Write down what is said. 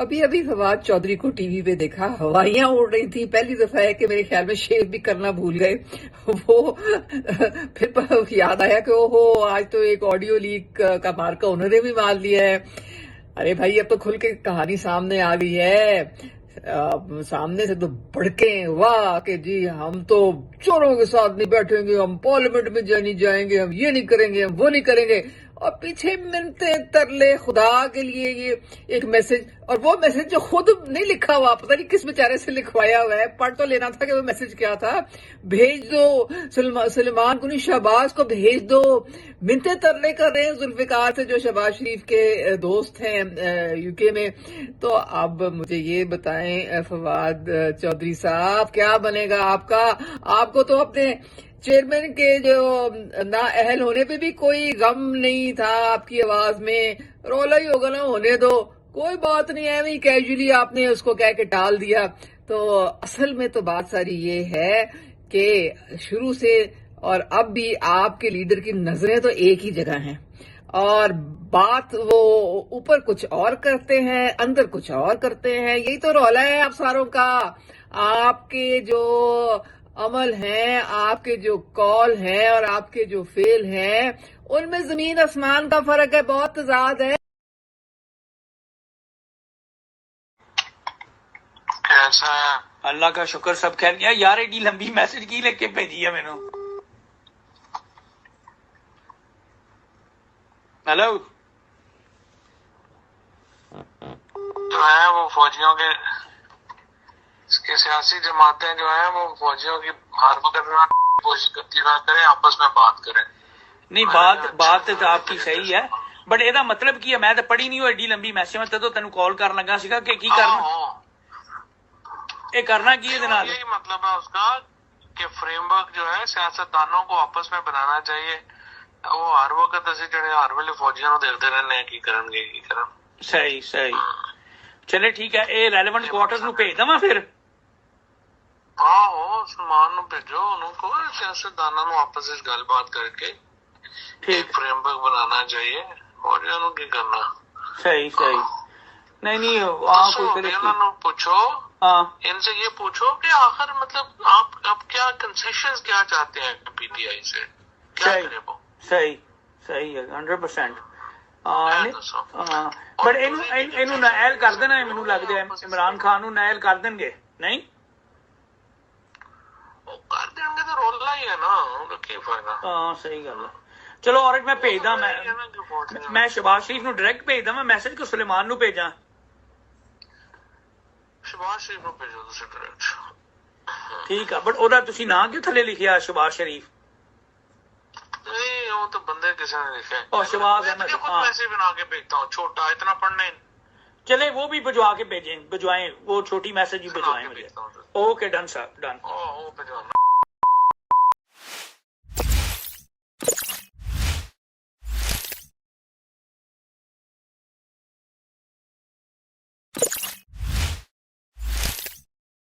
अभी अभी फवाद चौधरी को टीवी पे देखा, हवाइयां उड़ रही थी। पहली दफा है कि मेरे ख्याल में शेव भी करना भूल गए वो। फिर याद आया कि ओहो, आज तो एक ऑडियो लीक का मार्का उन्होंने भी मार लिया है। अरे भाई, अब तो खुल के कहानी सामने आ गई है। सामने से तो भड़के वाह कि जी हम तो चोरों के साथ नहीं बैठेंगे, हम पार्लियामेंट में नहीं जाएंगे, हम ये नहीं करेंगे, हम वो नहीं करेंगे। और पीछे मिलते तरले खुदा के लिए ये एक मैसेज, और वो मैसेज जो खुद नहीं लिखा हुआ, पता नहीं किस बेचारे से लिखवाया हुआ है। पढ़ तो लेना था कि वो मैसेज क्या था। भेज दो सलमान को नहीं, शहबाज को भेज दो। मिलते तरले कर रहे हैं जुल्फिकार से, जो शहबाज शरीफ के दोस्त हैं यूके में। तो अब मुझे ये बताएं फवाद चौधरी साहब, क्या बनेगा आपका? आपको तो अपने चेयरमैन के जो ना अहल होने पे भी कोई गम नहीं था आपकी आवाज में। रोला ही होगा ना, होने दो, कोई बात नहीं है, वही कैजुअली आपने उसको कह के टाल दिया। तो असल में तो बात सारी ये है कि शुरू से और अब भी आपके लीडर की नजरें तो एक ही जगह हैं, और बात वो ऊपर कुछ और करते हैं, अंदर कुछ और करते हैं। यही तो रौला है आप सारों का। आपके जो अमल हैं, आपके जो कॉल हैं और आपके जो फेल हैं, उनमें जमीन आसमान का फर्क है, बहुत तजाद है। कैसा है? अल्लाह का शुक्र, सब खैर। यार एडी लंबी मैसेज की लिख के भेजी है मैनू। हेलो, जो है वो फौजियों के सियासी जमातें जो है वो फौजियों की हार करना कोशिश करती ना करें, आपस में बात करें। नहीं, बात तो आपकी सही है, बट एदा मतलब की है? मैं तो पढ़ी नहीं एडी लंबी मैसेज, मैं तो तेन कॉल कर लगा सीगा कि की करना, ये करना की है। यही मतलब है उसका कि फ्रेमवर्क जो है सियासतदानों को आपस में बनाना चाहिए। वो हर वक्त असं जो हर वेले फौजियों देखते रहने की करनगे की करन। सही सही, चले ठीक है। ये रेलेवेंट क्वार्टर्स ਨੂੰ ਭੇਜ ਦਵਾਂ ਫਿਰ? ਆਹੋ, ਸਲਮਾਨ ਨੂੰ ਭੇਜੋ, ਉਹਨੂੰ ਕਹੋ ਸਿਆਸਤਦਾਨਾਂ ਨੂੰ ਆਪਸ ਵਿੱਚ ਗੱਲਬਾਤ ਕਰਕੇ ठीक फ्रेमवर्क बनाना चाहिए, फौजियों ਨੂੰ ਕੀ करना। सही सही, नहीं कोई पूछो, इनसे ये पूछो कि आखिर मतलब आप क्या कंसेशंस क्या चाहते हैं पीटीआई से, क्या करे वो। सही सही है, 100%। बट इनू नायल कर देना, मैनू लगता है इमरान खान ਨੂੰ नायल कर देंगे। नहीं कर देंगे तो रोला ही है ना, उनका की फायदा। हाँ सही गल है। चलो और मैं भेजदा, मैं शहबाज शरीफ ਨੂੰ डायरेक्ट भेजदा, मैं मैसेज को सुलेमान ਨੂੰ भेजा। शहबाज शरीफ ਨੂੰ भेजो ਤੁਸੀਂ डायरेक्ट। ठीक है, बट ਉਹਦਾ ਤੁਸੀਂ ਨਾਂ ਕਿਉਂ ਥੱਲੇ ਲਿਖਿਆ शहबाज शरीफ? नहीं, वो तो बंदे किसी ने लिखा है। और शहबाज अहमद, खुद मैसेज बना के भेजता हूँ, छोटा, इतना पढ़ना ही। चले वो भी भिजवा के भेजें, भिजवाएं, वो छोटी मैसेज भी भिजवाएं मुझे। Okay done sir, done.